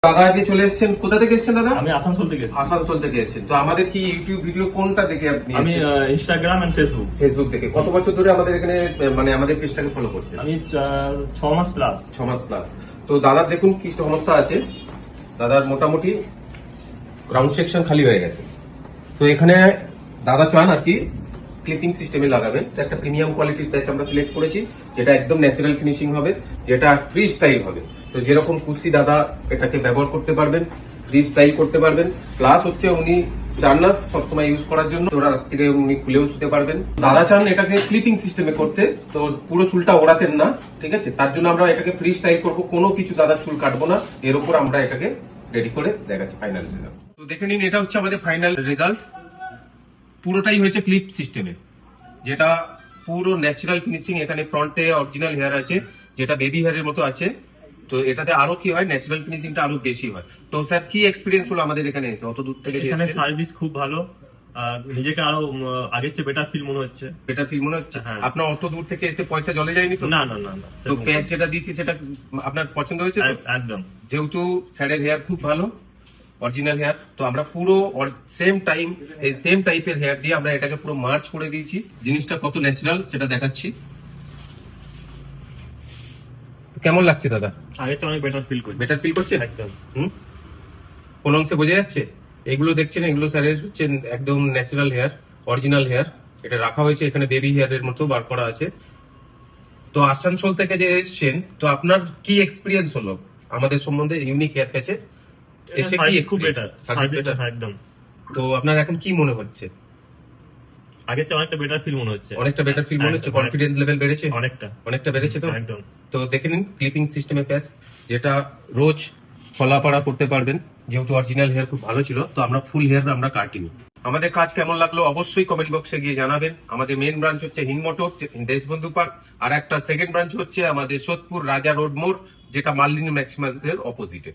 দাদা আজকে চলে এসেছেন, কোথা থেকে এসেছেন দাদা? আমি আসানসোল থেকে এসেছি। আসানসোল থেকে এসেছেন। তো আমাদের কি ইউটিউব ভিডিও কোনটা দেখে আপনি? আমি ইনস্টাগ্রাম এন্ড ফেসবুক। ফেসবুক থেকে। কত বছর ধরে আমাদের এখানে মানে আমাদের পেজটাকে ফলো করছেন? আমি 6 মাস প্লাস। 6 মাস প্লাস। তো দাদার দেখুন কি সমস্যা আছে। দাদার মোটামুটি গ্রাউন্ড সেকশন খালি হয়ে গেছে। তো এখানে দাদা চান আর কি ক্লিপিং সিস্টেমে লাগাবেন। তো একটা প্রিমিয়াম কোয়ালিটির প্যাচ আমরা সিলেক্ট করেছি, যেটা একদম ন্যাচারাল ফিনিশিং হবে, যেটা ফ্রি স্টাইল হবে। তো যেরকম খুশি দাদা এটাকে ব্যবহার করতে পারবেন, ফ্রি স্টাইল করতে পারবেন। প্লাস হচ্ছে উনি চান না সবসময় ইউজ করার জন্য, তো রাত্রিরে উনি খুলেও শুতে পারবেন। দাদা চান এটাকে ক্লিপিং সিস্টেমে করতে, তো পুরো চুলটা ওড়াতেন না, ঠিক আছে? তার জন্য আমরা এটাকে ফ্রি স্টাইল করবো, কোনো কিছু দাদার চুল কাটবো না। এর উপর আমরা এটাকে রেডি করে দেখাচ্ছি ফাইনাল রেজাল্ট। তো দেখে নিন, এটা হচ্ছে আমাদের ফাইনাল রেজাল্ট। পুরোটাই হয়েছে ক্লিপ সিস্টেমে, যেটা পুরো ন্যাচারাল ফিনিশিং। এখানে ফ্রন্টে অরিজিনাল হেয়ার আছে, যেটা বেবি হেয়ারের মতো আছে। তো এটাতে আরো কি হয়, ন্যাচারাল ফিনিশিংটা আরো বেশি হয়। তো স্যার কি এক্সপিরিয়েন্স হলো আমাদের এখানে এসে, অত দূর থেকে? এখানে সার্ভিস খুব ভালো, আর নিজেকে আরো আগের চেয়ে বেটার ফিল মনে হচ্ছে। বেটার ফিল মনে হচ্ছে? হ্যাঁ। আপনার অত দূর থেকে এসে পয়সা জলে যায়নি তো? না না না না, তো প্যাচ যেটা দিয়েছি সেটা আপনার পছন্দ হয়েছে তো? একদম। যেহেতু স্যারের হেয়ার খুব ভালো, অরিজিনাল হেয়ার, তো আমরা পুরো সেম টাইম এই সেম টাইপের হেয়ার দিয়ে আমরা এটাকে পুরো মার্চ করে দিয়েছি। জিনিসটা কত ন্যাচারাল সেটা দেখাচ্ছি। কেমন লাগছে দাদা? আগের চেয়ে অনেক বেটার ফিল করছি। বেটার ফিল করছেন? একদম। কোন অংশে বোঝা যাচ্ছে? এগুলো দেখছেন, এগুলো স্যারের হচ্ছে একদম ন্যাচারাল হেয়ার, অরিজিনাল হেয়ার। এটা রাখা হয়েছে এখানে বেবি হেয়ারের মতো বার করা আছে। তো আসানসোল থেকে যে এসেছেন, তো আপনার কি এক্সপিরিয়েন্স হলো আমাদের সম্বন্ধে ইউনিক হেয়ার প্যাচে এসে? কি খুব বেটার সার্ভিস বেটার? একদম। তো আপনার এখন কি মনে হচ্ছে? আগের চেয়ে অনেকটা বেটার ফিল মনে হচ্ছে। অনেকটা বেটার ফিল মনে হচ্ছে? একদম, কনফিডেন্স লেভেল বেড়েছে? অনেকটা বেড়েছে তো? একদম। তো দেখে নিন ক্লিপিং সিস্টেমের প্যাচ, যেটা রোজ ফলাপাড়া করতে পারবেন। যেহেতু অরিজিনাল হেয়ার খুব ভালো ছিল, তো আমরা ফুল হেয়ার আমরা কাটিনি। আমাদের কাজ কেমন লাগলো অবশ্যই কমেন্ট বক্সে গিয়ে জানাবেন। আমাদের মেন ব্রাঞ্চ হচ্ছে হিংমোটর দেশবন্ধু পার্ক, আর একটা সেকেন্ড ব্রাঞ্চ হচ্ছে আমাদের সোদপুর রাজা রোড মোড়, যেটা মার্লিনী ম্যাক্সিমাসের অপোজিটে।